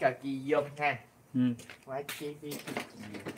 cực kỳ dùng ha. Quá chi phí cực kỳ dùng.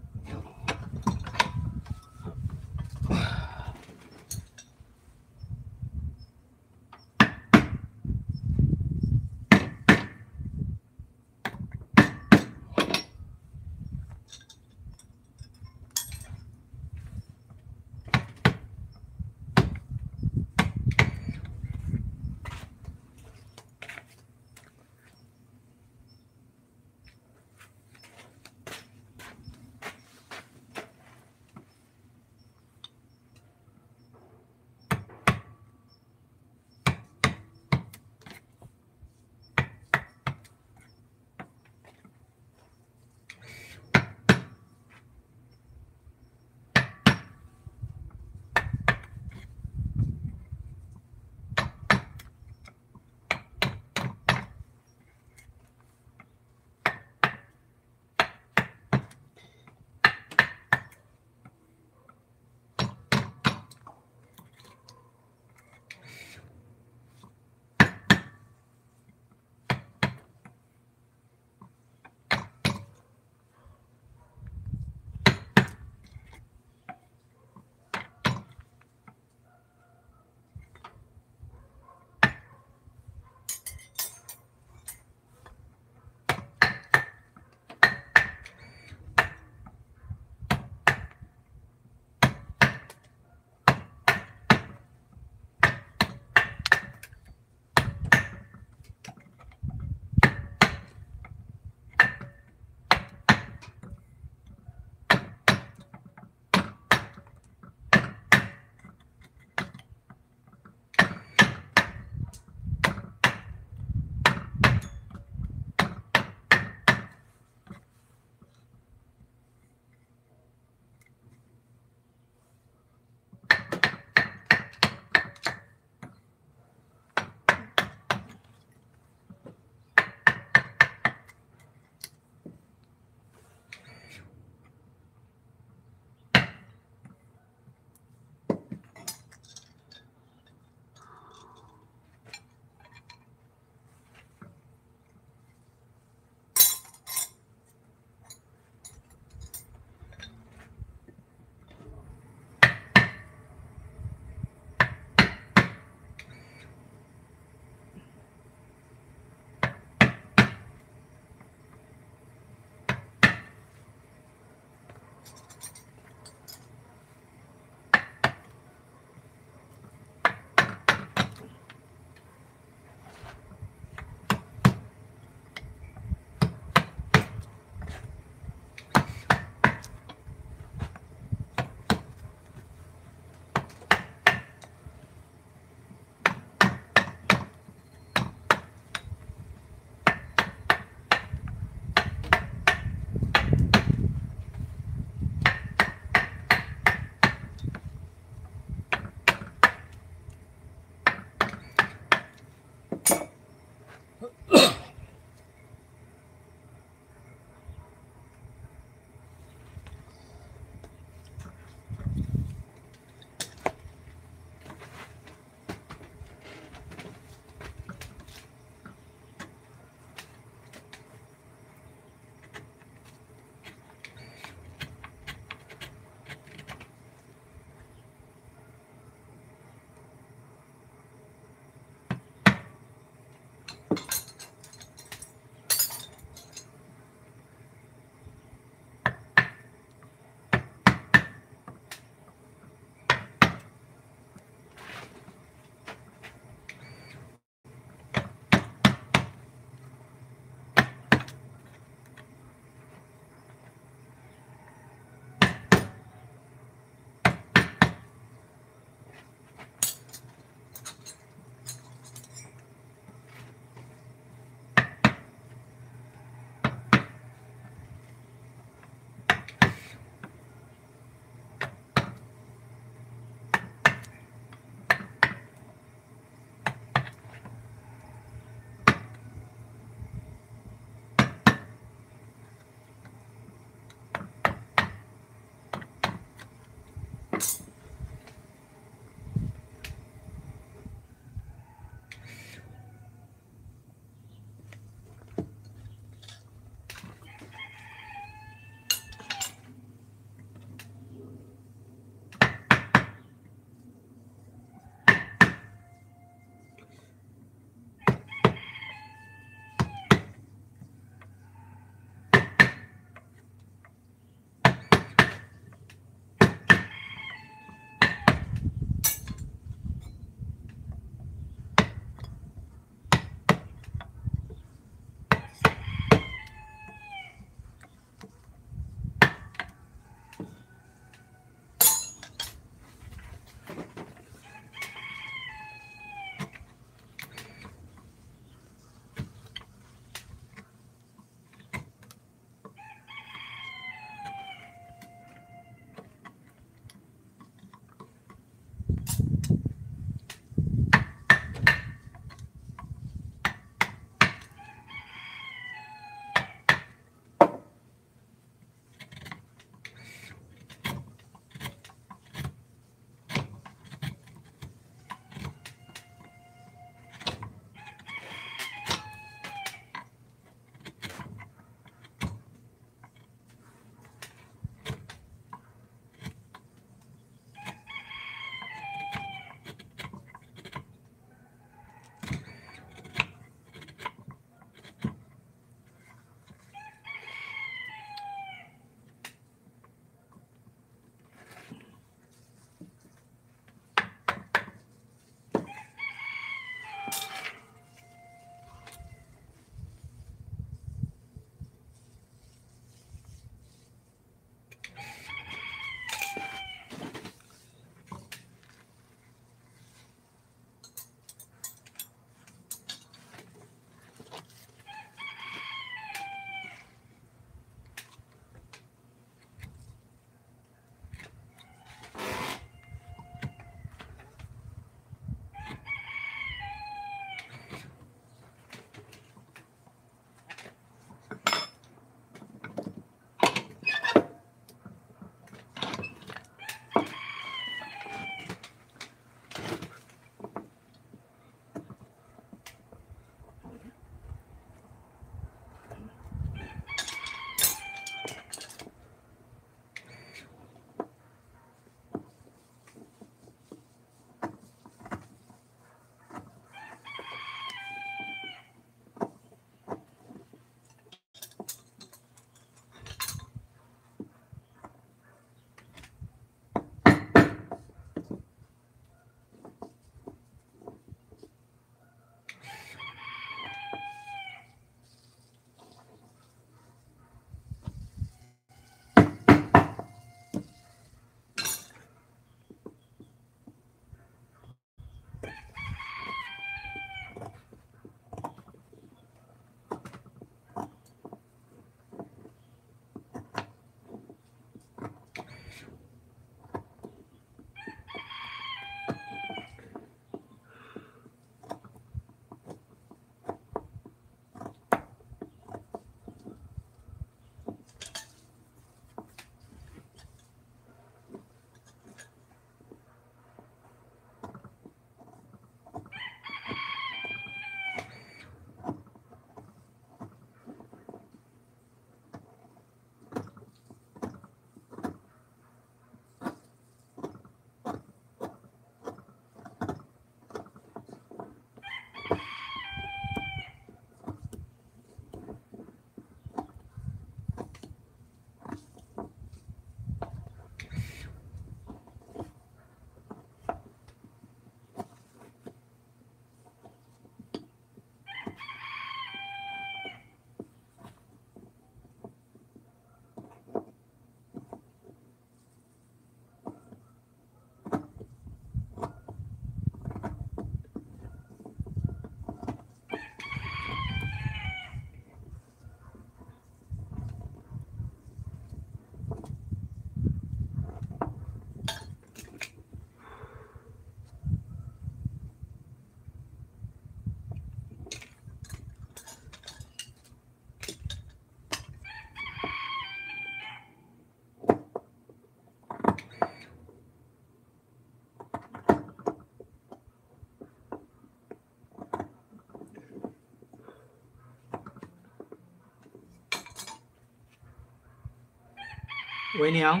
喂，你好。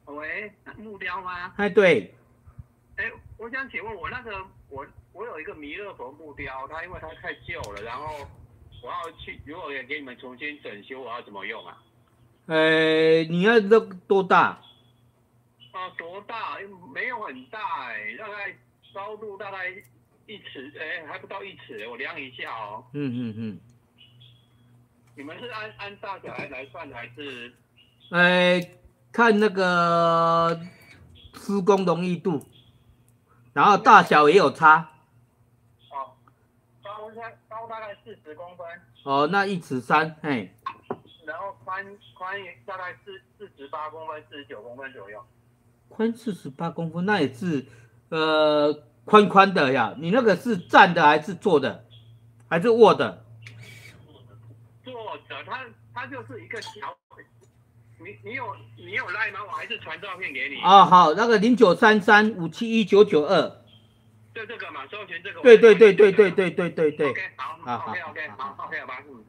喂，木雕吗？哎，对。哎，我想请问我那个我有一个弥勒佛木雕，它因为它太旧了，然后我要去，如果也给你们重新整修，我要怎么用啊？你要多大？多大？没有很大大概高度大概1尺，还不到1尺，我量一下哦。你们是按大小来算还是？看那个施工容易度，然后大小也有差。高大概40公分。那1尺3，嘿。然后宽大概48公分、49公分左右。宽48公分，那也是宽宽的呀。你那个是站的还是坐的，还是卧的？坐的，它就是一个小。你有赖吗？我还是传照片给你。好，那个0933571992。就这个嘛，搜寻这个。对。OK， 好 ，OK， 好吧，不，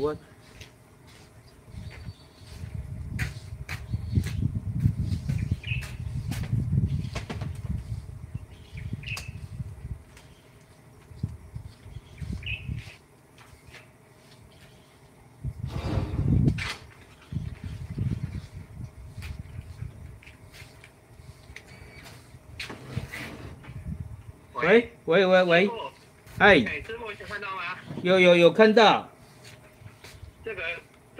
我。喂，哎，师傅有看到吗？有看到。这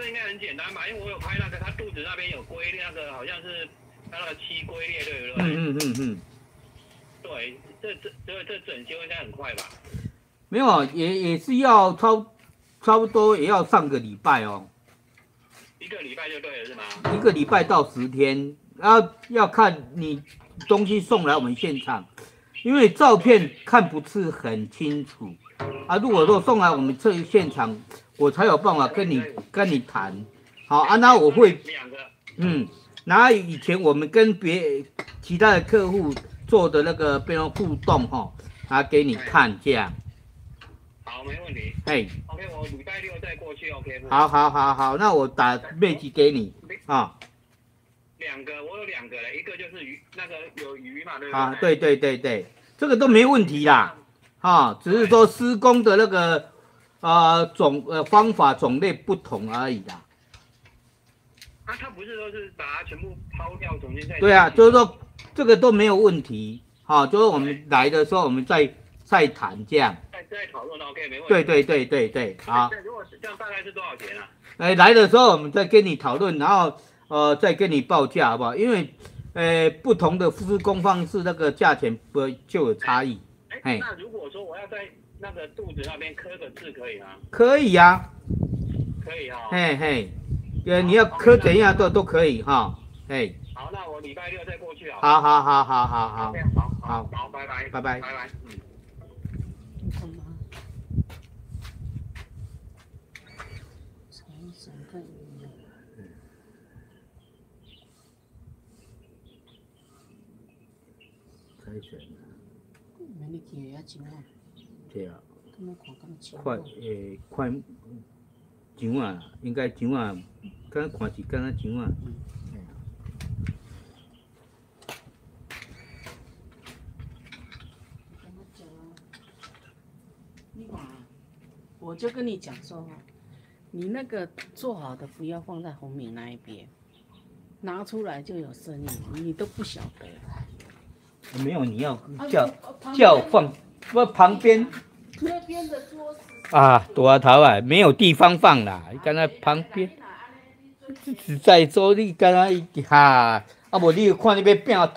应该很简单吧？因为我有拍那个，他肚子那边有龟裂，那个好像是他那个膝龟裂，对不对？对，这整修应该很快吧？没有，也是要差不多也要上个礼拜哦。1个礼拜就对了是吗？1个礼拜到10天，要看你东西送来我们现场，因为照片看不是很清楚啊。如果说送来我们这现场，我才有办法跟你谈。好那我会然后以前我们跟其他的客户做的那个变成互动给你看这样。好，没问题。OK， 我礼拜6再过去 OK 不？好，那我打面积给你啊。我有2个了，一个就是鱼，那个有鱼嘛，对不对？对，这个都没问题啦。只是说施工的那个方法种类不同而已啦。他不是说是把它全部抛掉，重新再对啊，就是说这个都没有问题，就是我们来的时候我们再谈这样。再讨论 OK 没问题。对，好。如果这样大概是多少钱啊？来的时候我们再跟你讨论，然后再跟你报价好不好？因为不同的施工方式，那个价钱就有差异。那如果说我要在那个肚子那边刻个字可以吗？可以呀。可以哈。你要刻怎样都可以哈。好，那我礼拜六再过去啊。好。OK，好，拜拜。你干嘛？整个鱼。猜拳。没你去也真啊。对啊。快上啊，应该上啊，敢看是敢若上啊。我就跟你讲说，你那个做好的不要放在红米那一边，拿出来就有声音，你都不晓得。没有，你要叫放旁边。那边的桌子。大头啊，没有地方放啦，你敢若旁边。实在说，你敢若无你看你要变